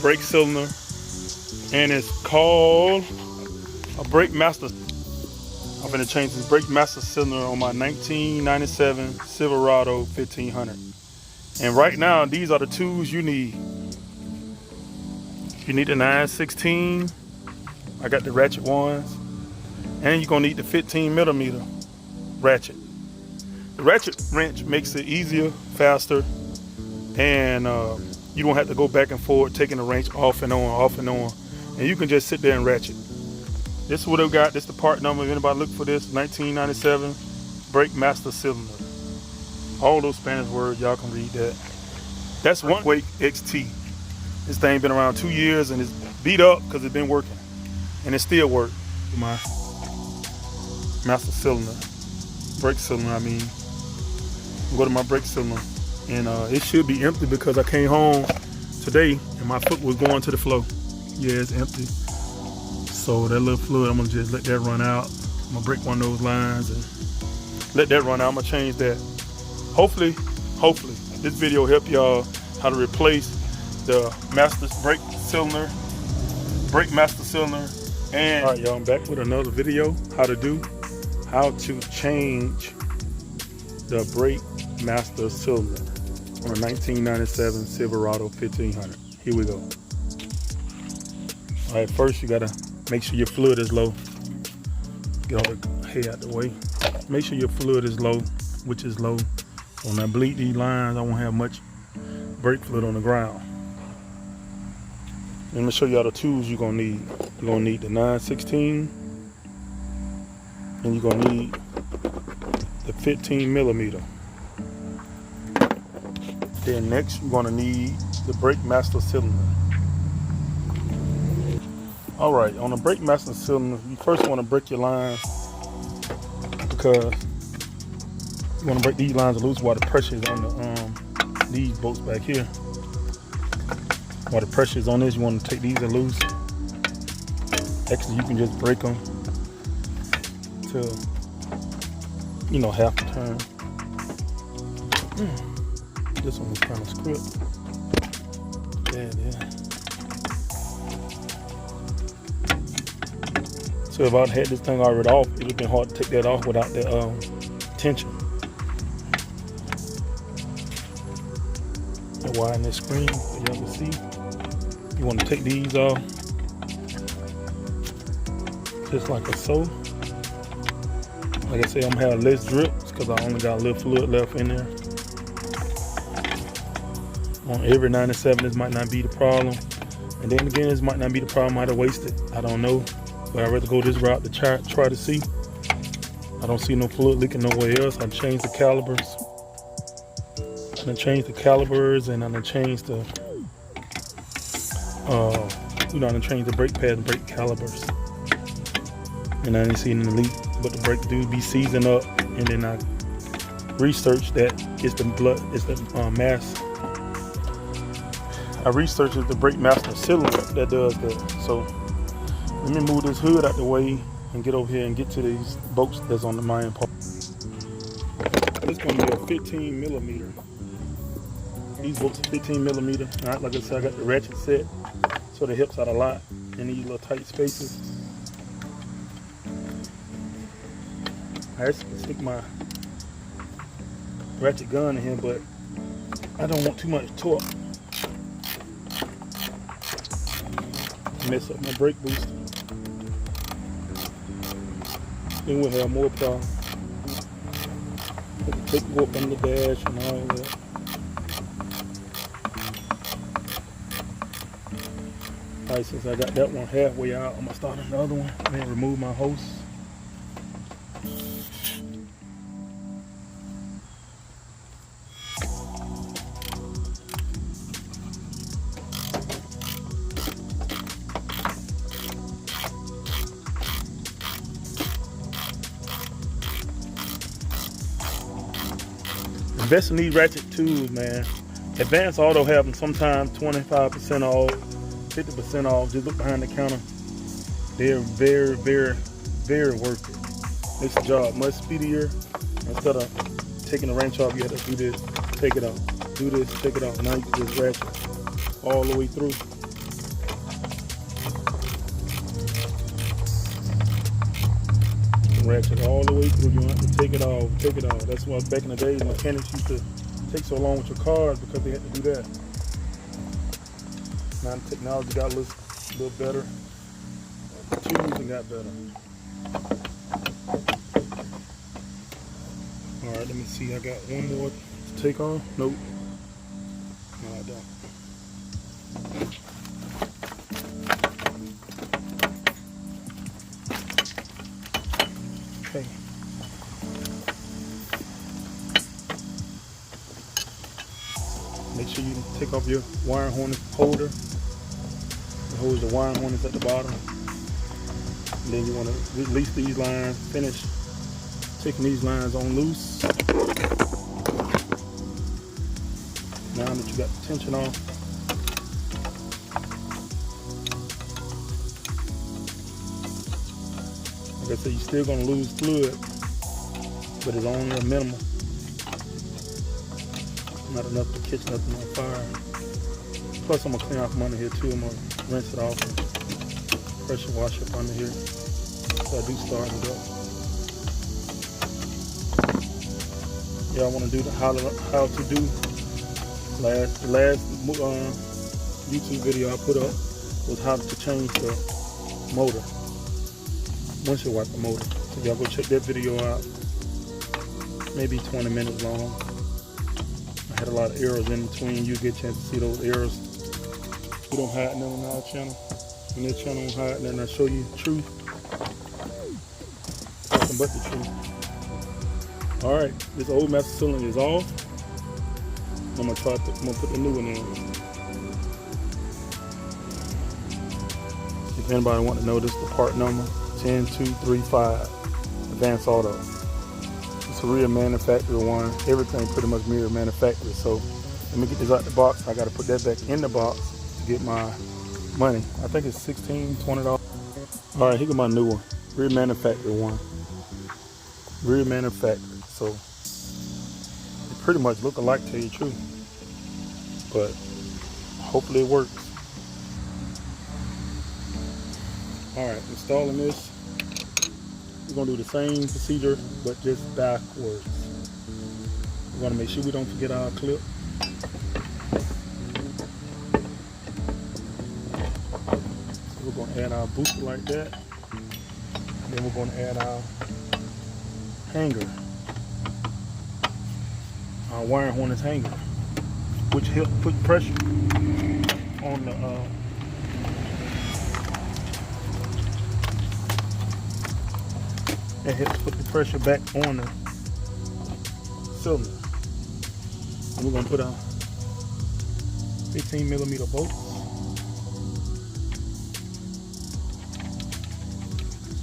brake cylinder, and it's called a Brake Master. I'm gonna change this Brake Master cylinder on my 1997 Silverado 1500. And right now, these are the tools you need. You need the 916. I got the ratchet ones, and you're gonna need the 15mm ratchet. The ratchet wrench makes it easier, faster, and you don't have to go back and forth taking the wrench off and on, and you can just sit there and ratchet. This is what I've got. This is the part number. If anybody look for this, 1997 Brake Master cylinder. All those Spanish words, y'all can read that. That's one Wake XT. This thing been around 2 years and it's beat up because it's been working, and it still works. My master cylinder, brake cylinder. I mean, go to my brake cylinder, and it should be empty because I came home today and my foot was going to the floor. Yeah, it's empty. So that little fluid, I'm gonna just let that run out. I'm gonna break one of those lines and let that run out. I'm gonna change that. Hopefully, this video will help y'all how to replace the brake master cylinder. And all right, y'all, I'm back with another video. How to change the brake master cylinder on a 1997 Silverado 1500. Here we go. All right, first you gotta make sure your fluid is low. Get all the hair out the way. Make sure your fluid is low, which is low. So when I bleed these lines, I won't have much brake fluid on the ground. Let me show you all the tools you're gonna need. You're gonna need the 916, and you're gonna need the 15mm. Then next, you're gonna need the brake master cylinder. All right, on the brake master cylinder, you first want to break your lines, because you want to break these lines loose while the pressure is on these bolts back here. While the pressure is on this, you want to take these loose. Actually, you can just break them till, you know, half a turn. This one was kind of script. Yeah. So if I'd had this thing already off, it would have been hard to take that off without the tension. And widen this screen so y'all can see. You want to take these off, just like so. Like I said, I'm gonna have less drips because I only got a little fluid left in there. On every 97, this might not be the problem. And then again, this might not be the problem. I might have wasted, I don't know. But I'd rather go this route to try to see. I don't see no fluid leaking nowhere else. I changed the calibers. I done changed the calibers, and I done changed the, I done changed the brake pad and brake calibers. And I didn't see any leak, but the brake do be seizing up. And then I researched that it's the mass. I researched the brake master cylinder that does that. So let me move this hood out the way and get over here and get to these bolts that's on the main part. This going to be a 15mm. These bolts are 15mm. All right, like I said, I got the ratchet set, so it helps out a lot in these little tight spaces. I actually stick my ratchet gun in here, but I don't want too much torque. Mess up my brake booster. Then we'll have more problems. Put the take warp on the dash and all that. Alright, since I got that one halfway out, I'm gonna start another one and remove my hose. Invest in these ratchet tools, man. Advanced Auto have them sometimes 25% off, 50% off. Just look behind the counter. They're very, very, very worth it. Makes the job much speedier. Instead of taking the wrench off, you have to do this, take it off. Do this, take it off. Now you can just ratchet all the way through. ratchet all the way through. You don't have to take it off, take it off. That's why back in the days, mechanics used to take so long with your cars because they had to do that. Now the technology got a little better. The tools and got better. Alright, let me see. I got one more to take off. Nope. No, I don't. Okay. Make sure you take off your wire harness holder. It holds the wire harness at the bottom. And then you want to release these lines, finish taking these lines on loose. Now that you got the tension off, like I said, you're still going to lose fluid, but it's only a minimum. Not enough to catch nothing on fire. Plus I'm going to clean off from under here too. I'm going to rinse it off and pressure wash up under here. So I do start it up. Yeah, I want to do the how to do. The last YouTube video I put up was how to change the motor. Windshield wiper motor. So y'all go check that video out. Maybe 20 minutes long. I had a lot of errors in between. You get a chance to see those errors. We don't hide them on our channel. On their channel, don't hide nothing. I show you the truth. Nothing but the truth. Alright, this old master cylinder is off. I'm gonna put the new one in. If anybody want to know this, the part number 10235, Advance Auto. It's a real manufacturer one. Everything pretty much mirror manufacturer. So let me get this out the box. I got to put that back in the box to get my money. I think it's $16, $20. All right, here go my new one. Rear manufacturer one. Rear manufacturer. So it pretty much look alike, to tell you the truth. But hopefully it works. All right, installing this. We're gonna do the same procedure, but just backwards. We're gonna make sure we don't forget our clip. So we're gonna add our booster like that. And then we're gonna add our hanger. Our wire harness hanger, which helps put pressure on the it helps put the pressure back on the cylinder. And we're gonna put our 15mm bolts.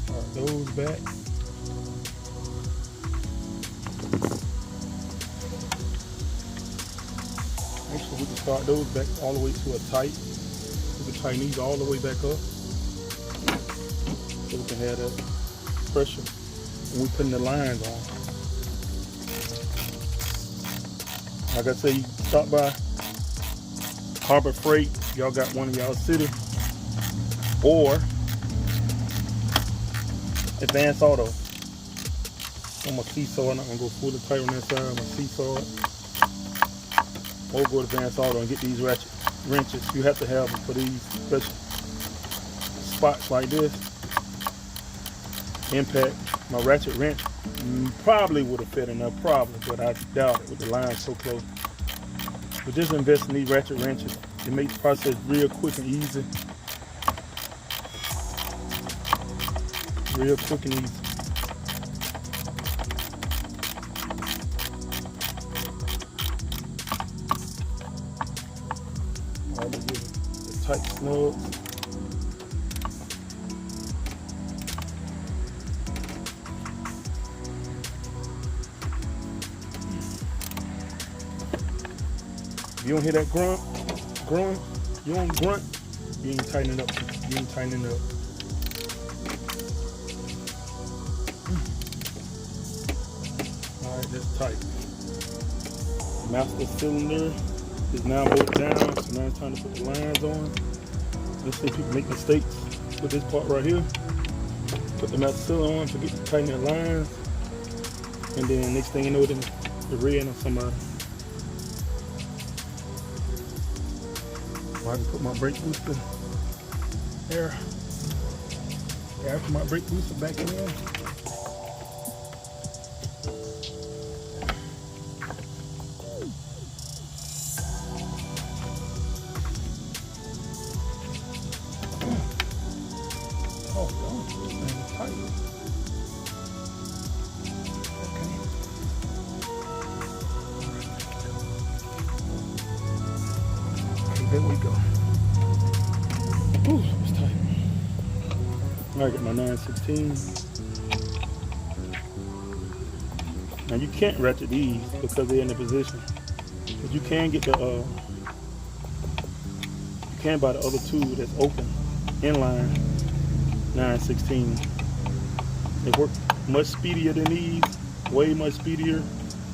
Start those back. Actually, we can start those back all the way to a tight. We can tighten these all the way back up, so we can have that pressure when we putting the lines on. Like I say, you stop by Harbor Freight, y'all got one in y'all city, or Advance Auto. I'm gonna seesaw. I'm not gonna go fully tight on that side. I'm gonna seesaw it. Or go to Advance Auto and get these ratchet wrenches. You have to have them for these special spots like this. Impact. My ratchet wrench probably would have fit enough, probably, but I doubt it with the line so close. But just invest in these ratchet wrenches. It makes the process real quick and easy. Real quick and easy. All the tight snugs. If you don't hear that grunt, you don't grunt, you ain't tightening up. You ain't tightening up. All right, that's tight. Master cylinder is now bolted down, so now it's time to put the lines on. Let's say people make mistakes with this part right here. Put the master cylinder on, forget to tighten the lines. And then next thing you know, the red on somebody. I can put my brake booster air for my brake booster back in there. Oh, this thing is tight. Okay, there we go. Ooh, it's tight. I got my 916. Now you can't ratchet these because they're in the position. But you can get the you can buy the other two that's open inline 916. They work much speedier than these, way much speedier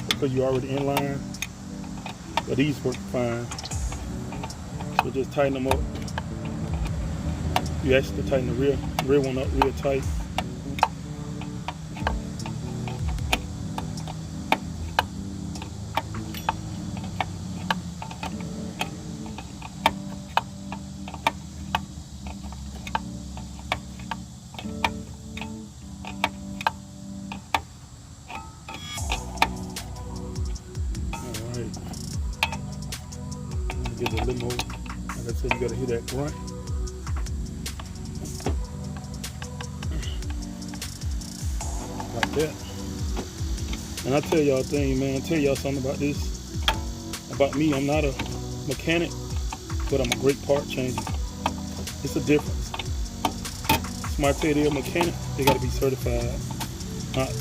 because you're already inline. But these work fine. So just tighten them up. You actually tighten the rear one up real tight. Alright. Get the limo. Like I said, you gotta hear that grunt. Like that. And I tell y'all a thing, man, I tell y'all something about this. About me, I'm not a mechanic, but I'm a great part changer. It's a difference. Somebody tell you they're a mechanic, they gotta be certified.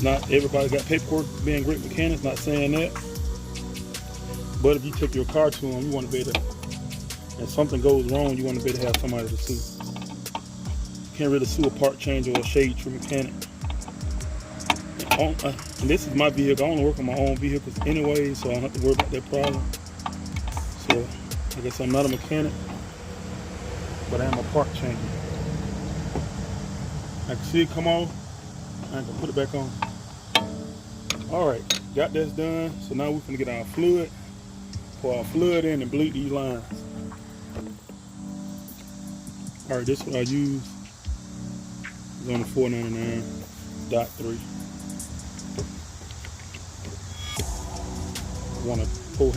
Not everybody got paperwork being great mechanics, not saying that. But if you take your car to them, you want to be able to, if something goes wrong, you want to be able to have somebody to sue. You can't really sue a part changer or a shade tree mechanic. And this is my vehicle. I only work on my own vehicles anyway, so I don't have to worry about that problem. So, I guess I'm not a mechanic, but I am a part changer. I can see it come on. I can put it back on. Alright, got this done. So now we're gonna get our fluid. Pour our fluid in and bleed these lines. Alright, this is what I use. It's on the 499.3. I want to pull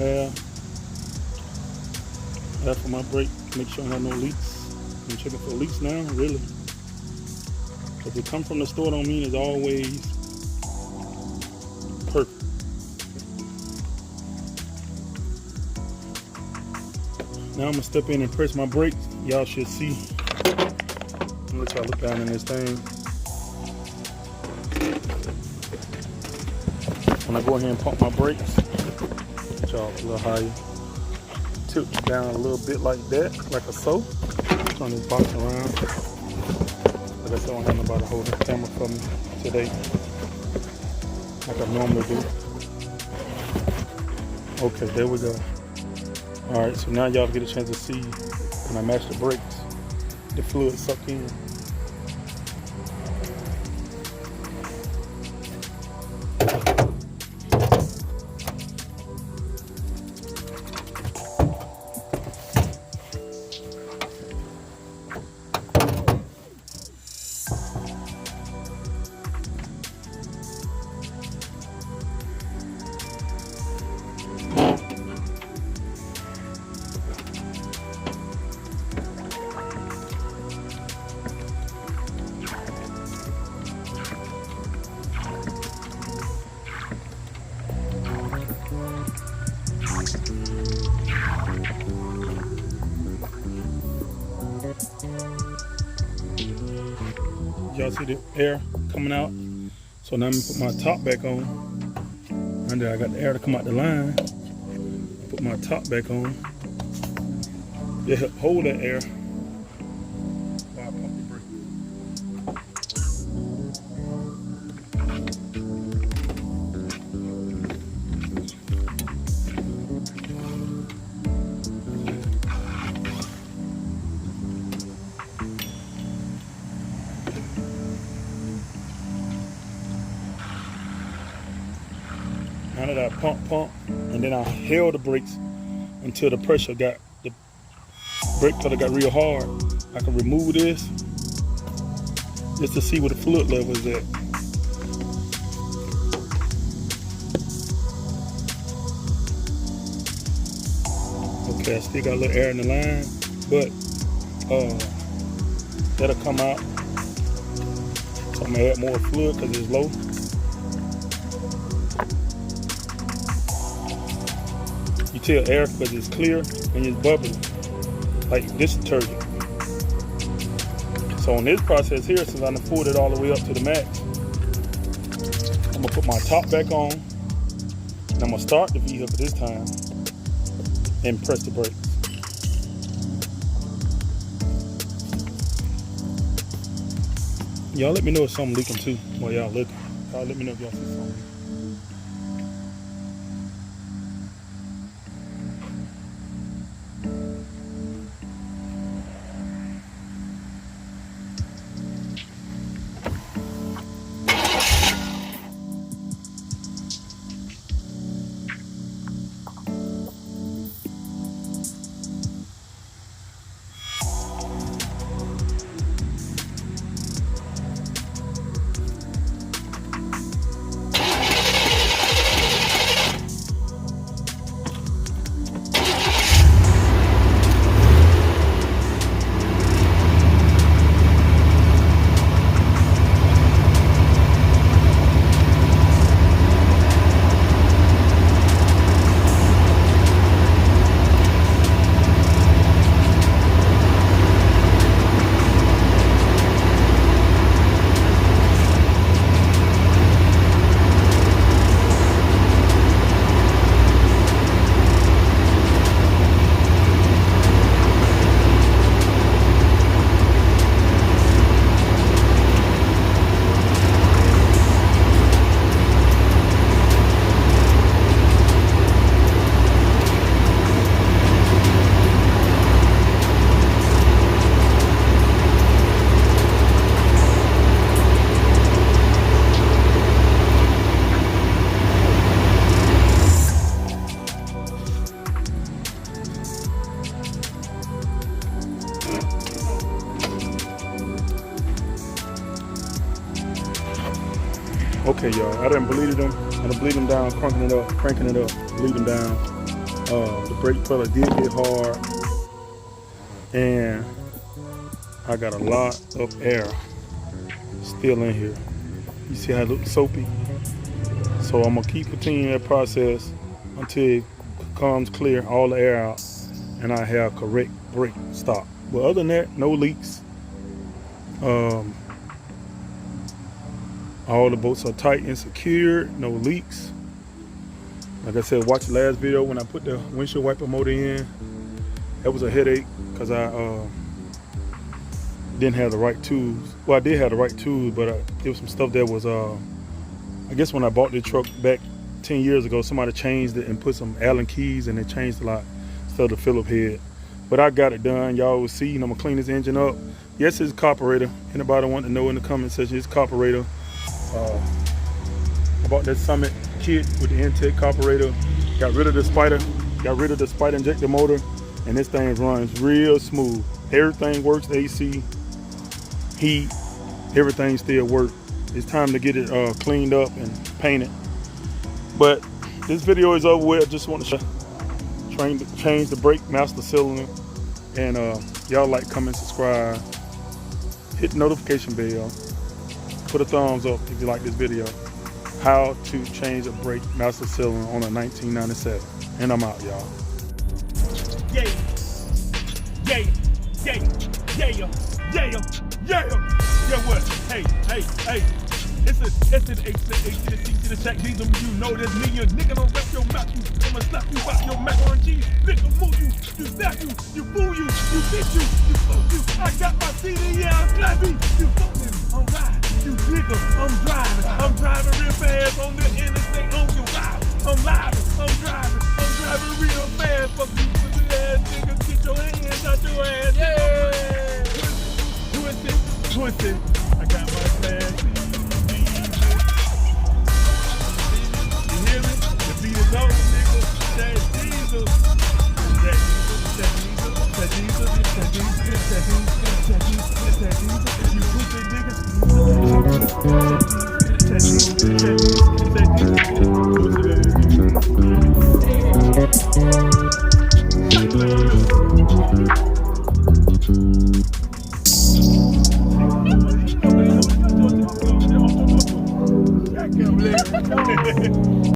half of my brake. Make sure I have no leaks. I'm checking for leaks now, really. If it come from the store, don't mean it's always perfect. Now I'm gonna step in and press my brakes. Y'all should see. I'll let y'all look down in this thing. When I go ahead and pump my brakes, get y'all a little higher. Tilt down a little bit like that, like a so. Turn this box around. Like I said, I don't have nobody holding the camera for me today, like I normally do. Okay, there we go. Alright, so now y'all get a chance to see when I match the brakes, the fluid suck in. Y'all see the air coming out? So now I'm gonna put my top back on. And then I got the air to come out the line. Put my top back on. It help hold that air while I pump the brake. it, I pump, and then I held the brakes until the pressure got, the brake pedal got real hard. I can remove this just to see where the fluid level is at. Okay, I still got a little air in the line, but that'll come out. So I'm gonna add more fluid because it's low. You tell air because it's clear and it's bubbly, like this detergent. So in this process here, since I done pulled it all the way up to the max, I'm gonna put my top back on, and I'm gonna start the vehicle this time and press the brakes. Y'all let me know if something leaking too while y'all looking. Y'all let me know if y'all see something. Okay, y'all, I done bleeded them. I done bleed them down, cranking it up, bleed them down. The brake pedal did get hard, and I got a lot of air still in here. You see how it looks soapy? So I'm gonna keep continuing that process until it comes clear, all the air out, and I have correct brake stop. But other than that, no leaks. All the bolts are tight and secured, no leaks. Like I said, watch the last video when I put the windshield wiper motor in. That was a headache because I didn't have the right tools. Well, I did have the right tools, but there was some stuff that was, I guess when I bought the truck back 10 years ago, somebody changed it and put some Allen keys, and they changed a lot instead of the Phillip head. But I got it done. Y'all will see, and I'm gonna clean this engine up. Yes, it's a carburetor. Anybody want to know in the comment section, it's carburetor. I bought that Summit kit with the intake carburetor. Got rid of the spider injector motor, and this thing runs real smooth. Everything works, AC, heat, everything still works. It's time to get it cleaned up and painted. But this video is over with. I just want to change the brake master cylinder. And y'all like, comment, subscribe, hit the notification bell. Put a thumbs up if you like this video. How to change a brake master cylinder on a 1997. And I'm out, y'all. Yeah, yeah, yeah, yeah, yeah, yeah. Yeah, what? Hey. It's an H to the C to the check. These of you know that's me. A nigga don't rep your mouth. I'ma slap you out your macaroni and cheese. Nigga move you, you snap you fool you bitch you fuck you. I got my CD, yeah, I'm clapping. You fucking, I'm riding. You nigga, I'm driving real fast on the interstate on your ride. I'm driving real fast. Fuck you, pussy ass nigga, get your hands out your ass. Yeah, twist it. I got my class. You hear me? Bye.